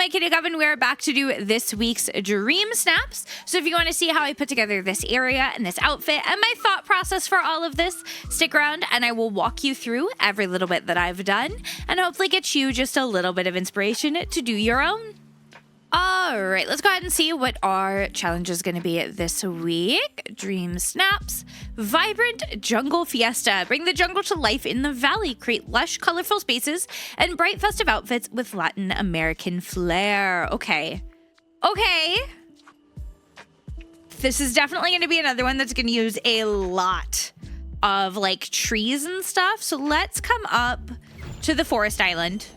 my kitty oven. We're back to do this week's Dream Snaps. So if you want to see how I put together this area and this outfit and my thought process for all of this, stick around and I will walk you through every little bit that I've done and hopefully get you just a little bit of inspiration to do your own. All right, let's go ahead and see what our challenge is going to be this week. Dream Snaps, Vibrant Jungle Fiesta. Bring the jungle to life in the valley. Create lush, colorful spaces and bright festive outfits with Latin American flair. Okay. This is definitely going to be another one that's going to use a lot of like trees and stuff. So let's come up to the forest island.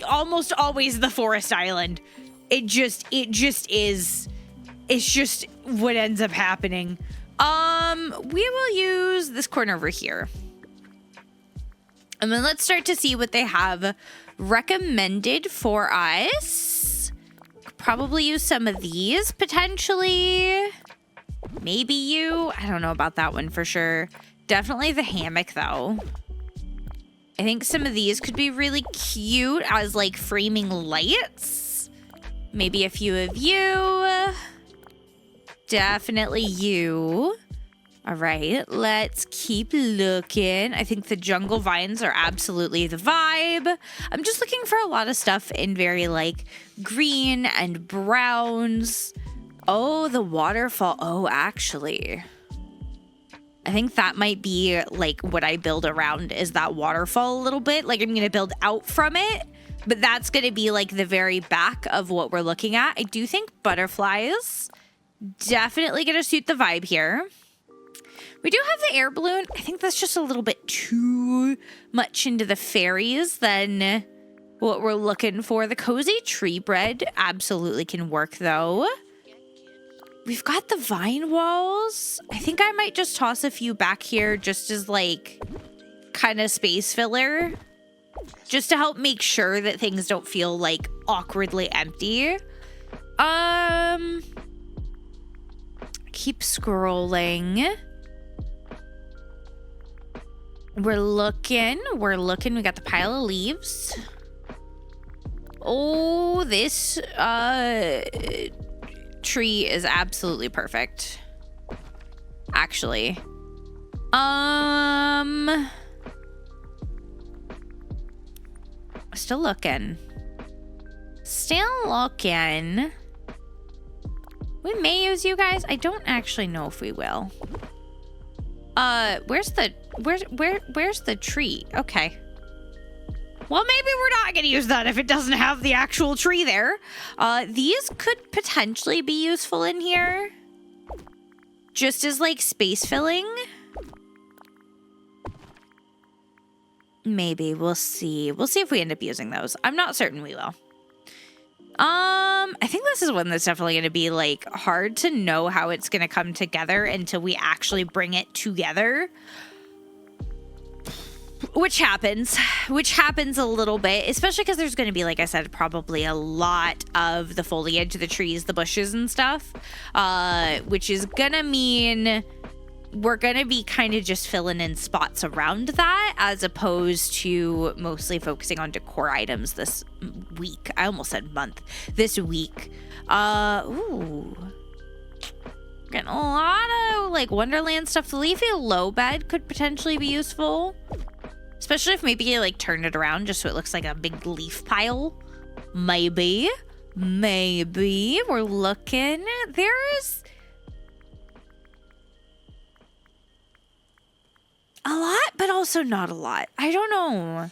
Almost always the forest island. It just is, it's just what ends up happening. We will use this corner over here. And then let's start to see what they have recommended for us. Probably use some of these potentially. Maybe you, I don't know about that one for sure. Definitely the hammock though. I think some of these could be really cute as like framing lights. Maybe a few of you. Definitely you. All right, let's keep looking. I think the jungle vines are absolutely the vibe. I'm just looking for a lot of stuff in very like green and browns. Oh, the waterfall. Oh, actually, I think that might be like what I build around is that waterfall a little bit. Like I'm gonna build out from it. But that's going to be like the very back of what we're looking at. I do think butterflies definitely going to suit the vibe here. We do have the air balloon. I think that's just a little bit too much into the fairies than what we're looking for. The cozy tree bread absolutely can work though. We've got the vine walls. I think I might just toss a few back here just as like kind of space filler. Just to help make sure that things don't feel like awkwardly empty. Keep scrolling. We're looking. We got the pile of leaves. Oh, this tree is absolutely perfect. Actually. Still looking. We may use you guys. I don't actually know if we will. Where's the tree? Okay. Well, maybe we're not gonna use that if it doesn't have the actual tree there. These could potentially be useful in here. Just as like space filling. Maybe. We'll see. We'll see if we end up using those. I'm not certain we will. I think this is one that's definitely going to be like hard to know how it's going to come together until we actually bring it together. Which happens a little bit, especially because there's going to be, like I said, probably a lot of the foliage, the trees, the bushes and stuff, which is going to mean we're going to be kind of just filling in spots around that as opposed to mostly focusing on decor items this week. I almost said month. This week. Ooh. Getting a lot of like Wonderland stuff. The leafy low bed could potentially be useful. Especially if maybe you like turn it around just so it looks like a big leaf pile. Maybe. We're looking. There's a lot, but also not a lot. I don't know.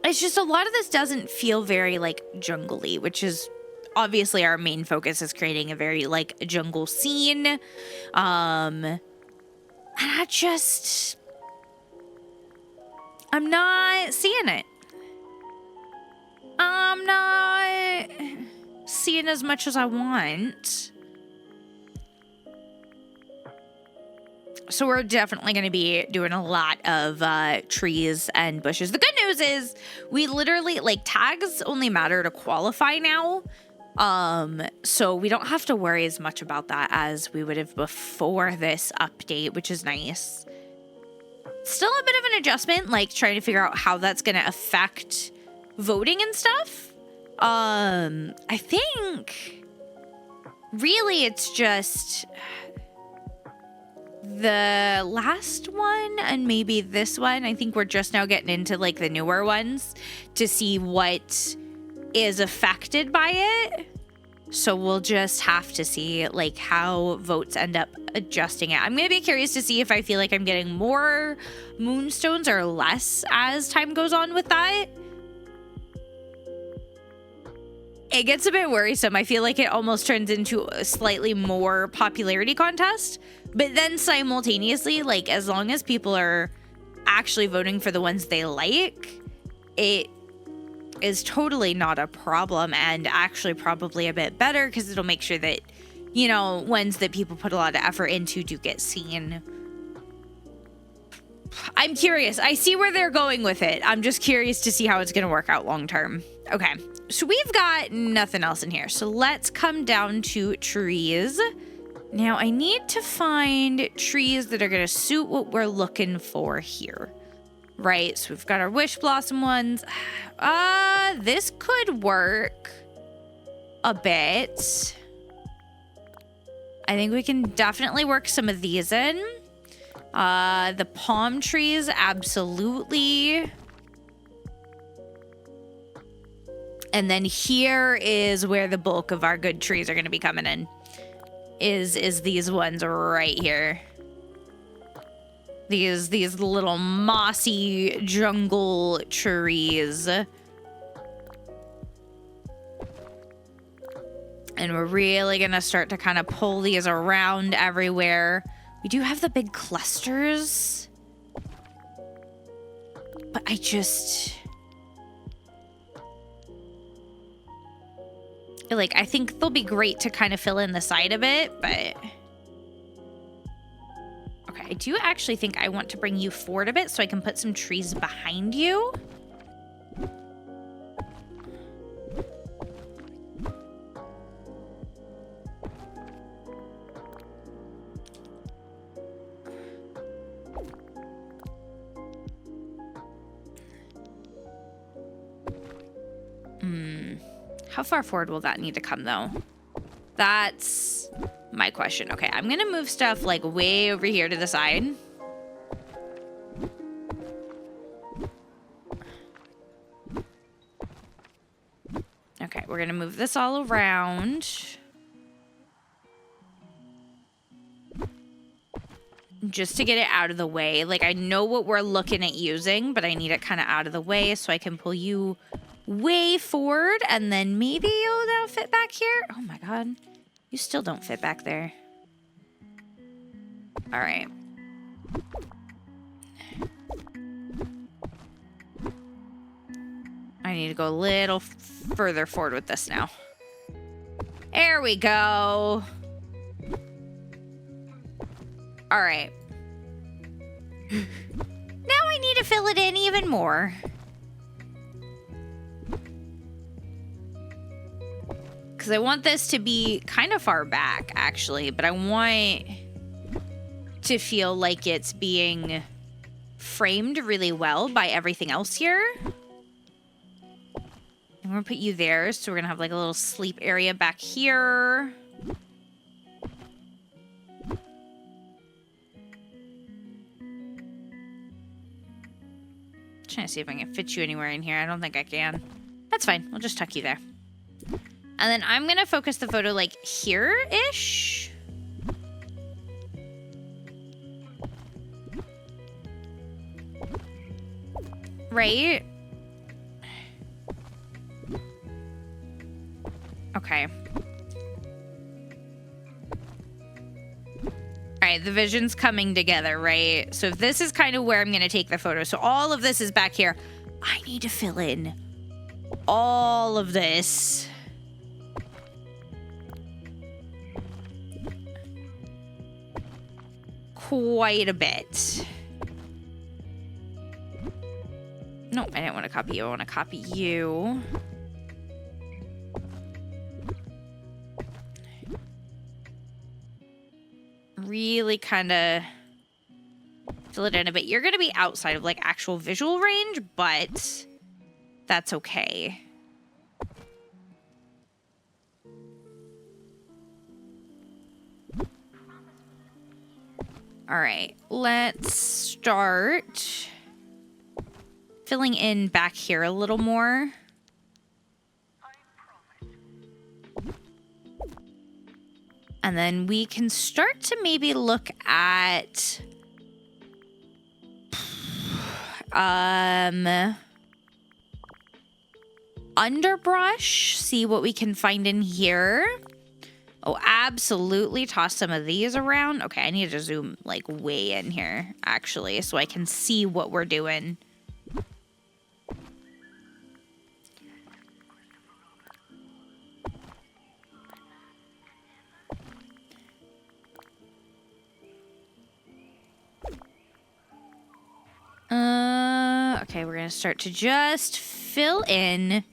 It's just a lot of this doesn't feel very like jungle-y, which is obviously our main focus is creating a very like jungle scene. And I'm not seeing it. I'm not seeing as much as I want. So we're definitely going to be doing a lot of trees and bushes. The good news is we literally, like, tags only matter to qualify now. So we don't have to worry as much about that as we would have before this update, which is nice. Still a bit of an adjustment, like trying to figure out how that's going to affect voting and stuff. I think really it's just the last one and maybe this one. I think we're just now getting into like the newer ones to see what is affected by it. So we'll just have to see like how votes end up adjusting it. I'm going to be curious to see if I feel like I'm getting more moonstones or less as time goes on with that. It gets a bit worrisome. I feel like it almost turns into a slightly more popularity contest. But then simultaneously, like as long as people are actually voting for the ones they like, it is totally not a problem, and actually probably a bit better because it'll make sure that, you know, ones that people put a lot of effort into do get seen. I'm curious. I see where they're going with it. I'm just curious to see how it's going to work out long term. Okay, so we've got nothing else in here. So let's come down to trees. Now I need to find trees that are going to suit what we're looking for here. Right, so we've got our wish blossom ones. This could work a bit. I think we can definitely work some of these in. The palm trees, absolutely. And then here is where the bulk of our good trees are going to be coming in. Is these ones right here. These little mossy jungle trees. And we're really gonna start to kind of pull these around everywhere. We do have the big clusters. But I think they'll be great to kind of fill in the side of it, but... I do actually think I want to bring you forward a bit so I can put some trees behind you. How far forward will that need to come though? That's my question. Okay, I'm gonna move stuff like way over here to the side. Okay, we're gonna move this all around. Just to get it out of the way. Like, I know what we're looking at using, but I need it kind of out of the way so I can pull you way forward, and then maybe you'll now fit back here. Oh my god. You still don't fit back there. All right. I need to go a little further forward with this now. There we go. All right. Now I need to fill it in even more. Because I want this to be kind of far back, actually, but I want to feel like it's being framed really well by everything else here. I'm going to put you there, so we're going to have like a little sleep area back here. Trying to see if I can fit you anywhere in here. I don't think I can. That's fine. We'll just tuck you there. And then I'm going to focus the photo like here-ish. Right? Okay. All right, the vision's coming together, right? So if this is kind of where I'm going to take the photo. So all of this is back here. I need to fill in all of this. Quite a bit. No, I didn't want to copy you. I want to copy you. Really kind of fill it in a bit. You're going to be outside of like actual visual range, but that's okay. All right, let's start filling in back here a little more. And then we can start to maybe look at underbrush, see what we can find in here. Oh, absolutely toss some of these around. Okay, I need to zoom like way in here actually so I can see what we're doing. Okay, we're gonna start to just fill in,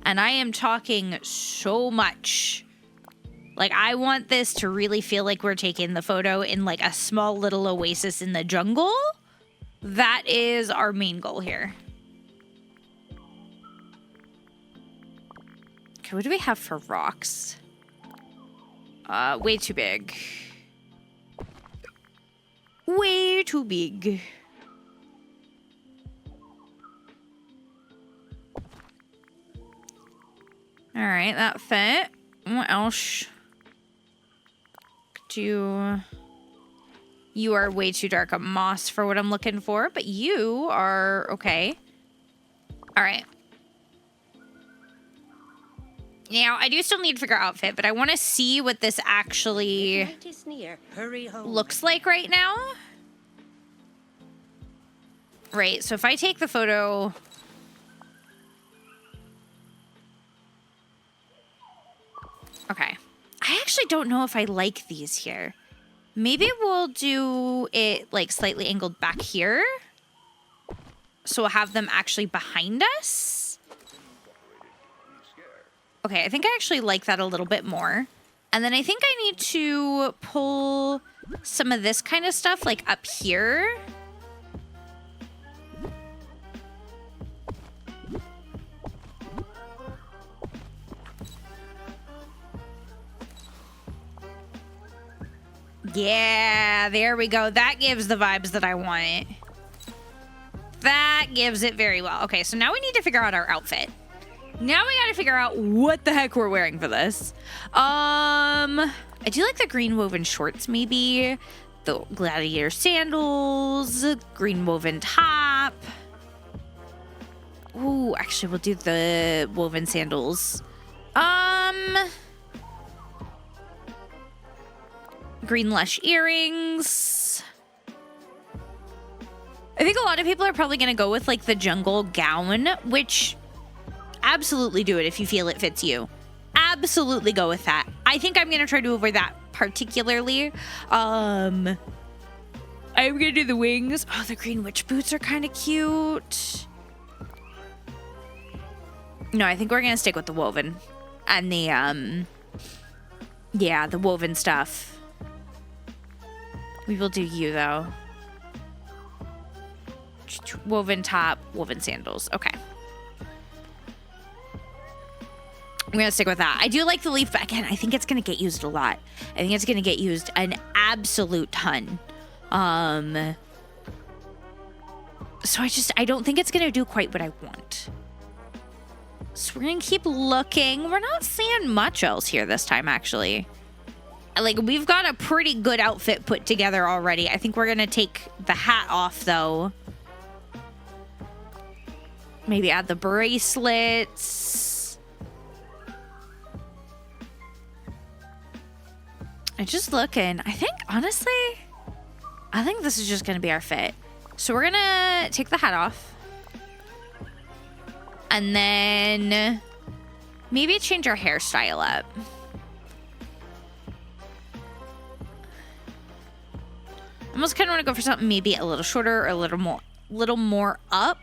and I am talking so much. Like, I want this to really feel like we're taking the photo in like a small little oasis in the jungle. That is our main goal here. Okay, what do we have for rocks? Way too big. Way too big. All right, that fit. What else? You are way too dark a moss for what I'm looking for, but you are okay. All right. Now, I do still need to figure out outfit, but I want to see what this actually looks like right now. Right, so if I take the photo... Okay. I actually don't know if I like these here. Maybe we'll do it like slightly angled back here. So we'll have them actually behind us. Okay, I think I actually like that a little bit more. And then I think I need to pull some of this kind of stuff like up here. Yeah, there we go. That gives the vibes that I want. That gives it very well. Okay, so now we need to figure out our outfit. Now we gotta figure out what the heck we're wearing for this. I do like the green woven shorts, maybe. The gladiator sandals, green woven top. Ooh, actually, we'll do the woven sandals. Green lush earrings. I think a lot of people are probably going to go with like the jungle gown, which absolutely do it if you feel it fits you. Absolutely go with that. I think I'm going to try to avoid that particularly. I'm going to do the wings. Oh, the green witch boots are kind of cute. No, I think we're going to stick with the woven and the, yeah, the woven stuff. We will do you, though. Woven top, woven sandals. Okay. I'm going to stick with that. I do like the leaf, but again, I think it's going to get used a lot. I think it's going to get used an absolute ton. So I don't think it's going to do quite what I want. So we're going to keep looking. We're not seeing much else here this time, actually. Like, we've got a pretty good outfit put together already. I think we're going to take the hat off, though. Maybe add the bracelets. I'm just looking. I think, honestly, I think this is just going to be our fit. So we're going to take the hat off. And then maybe change our hairstyle up. I almost kind of want to go for something maybe a little shorter or a little more up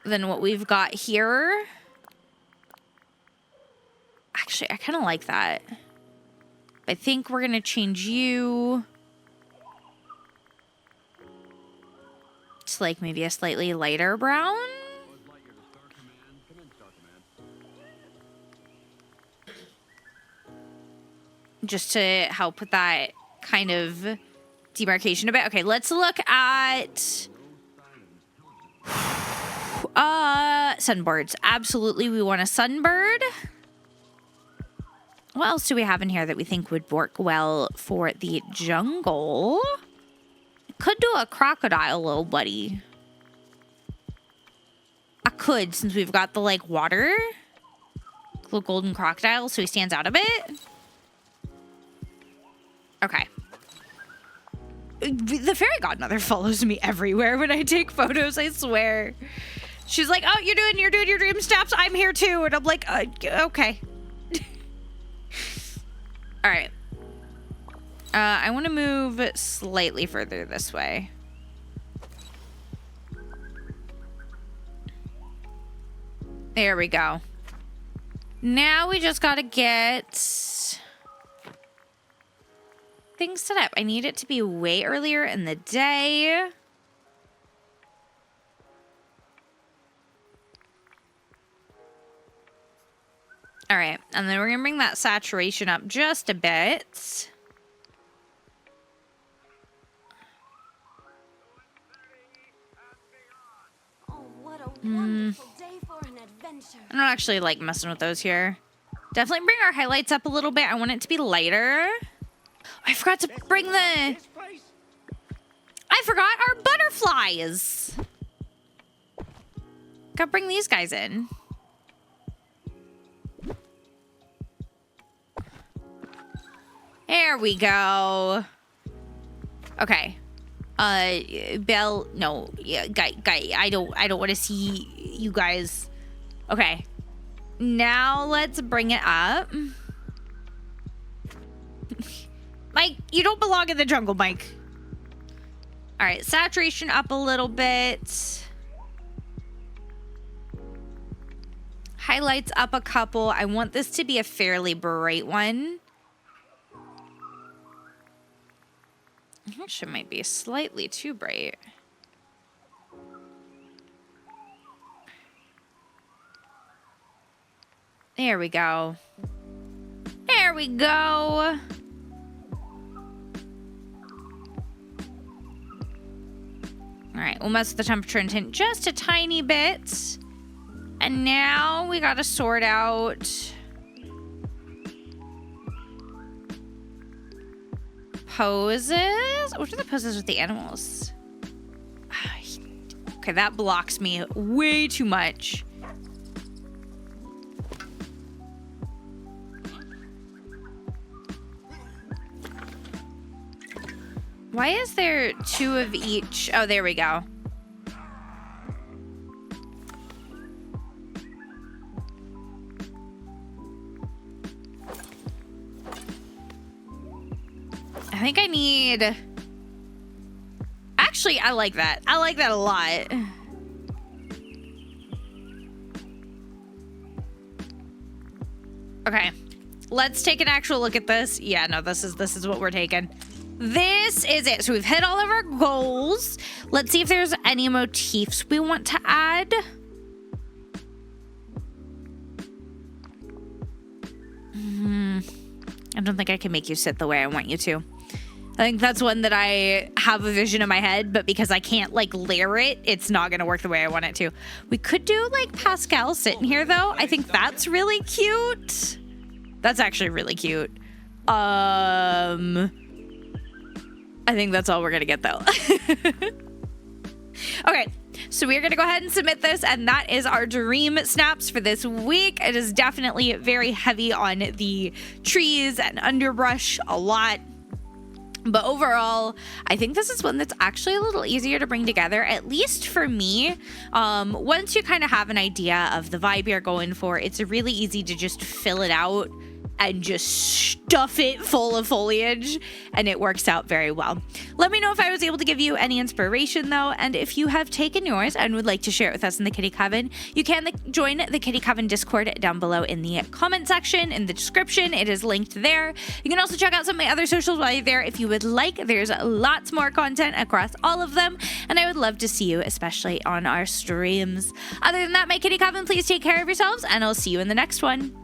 than what we've got here. Actually, I kind of like that. I think we're going to change you to like maybe a slightly lighter brown. just to help with that kind of demarcation a bit. Okay, let's look at sunbirds. Absolutely, we want a sunbird. What else do we have in here that we think would work well for the jungle? Could do a crocodile, little buddy. I could, since we've got the, like, water. Little golden crocodile, so he stands out a bit. Okay. The fairy godmother follows me everywhere when I take photos, I swear. She's like, oh, you're doing your Dreamsnaps? I'm here too. And I'm like, okay. All right. I want to move slightly further this way. There we go. Now we just got to get things set up. I need it to be way earlier in the day. All right, and then we're going to bring that saturation up just a bit. Oh, what a wonderful day for an adventure. I don't actually like messing with those here. Definitely bring our highlights up a little bit. I want it to be lighter. I forgot to bring I forgot our butterflies. Gotta bring these guys in. There we go. Okay. Belle, no, yeah, guy, I don't want to see you guys. Okay. Now let's bring it up. Mike, you don't belong in the jungle, Mike. All right, saturation up a little bit. Highlights up a couple. I want this to be a fairly bright one. Actually, might be slightly too bright. There we go. There we go. All right, we'll mess with the temperature and tint just a tiny bit. And now we gotta sort out poses. What are the poses with the animals? Okay, that blocks me way too much. Why is there two of each? Oh, there we go. I think I need... Actually, I like that. I like that a lot. Okay. Let's take an actual look at this. Yeah, no, this is what we're taking. This is it. So we've hit all of our goals. Let's see if there's any motifs we want to add. I don't think I can make you sit the way I want you to. I think that's one that I have a vision in my head, but because I can't like layer it, it's not gonna work the way I want it to. We could do like Pascal sitting here though. I think that's really cute. That's actually really cute. I think that's all we're gonna get though. Okay, so we're gonna go ahead and submit this, and that is our Dreamsnaps for this week. It is definitely very heavy on the trees and underbrush a lot. But overall, I think this is one that's actually a little easier to bring together, at least for me. Once you kind of have an idea of the vibe you're going for, it's really easy to just fill it out and just stuff it full of foliage, and it works out very well. Let me know if I was able to give you any inspiration though, and if you have taken yours and would like to share it with us in the Kitty Coven, you can join the Kitty Coven Discord down below in the comment section, in the description. It is linked there. You can also check out some of my other socials while you're there if you would like. There's lots more content across all of them, and I would love to see you, especially on our streams. Other than that, my Kitty Coven, please take care of yourselves, and I'll see you in the next one.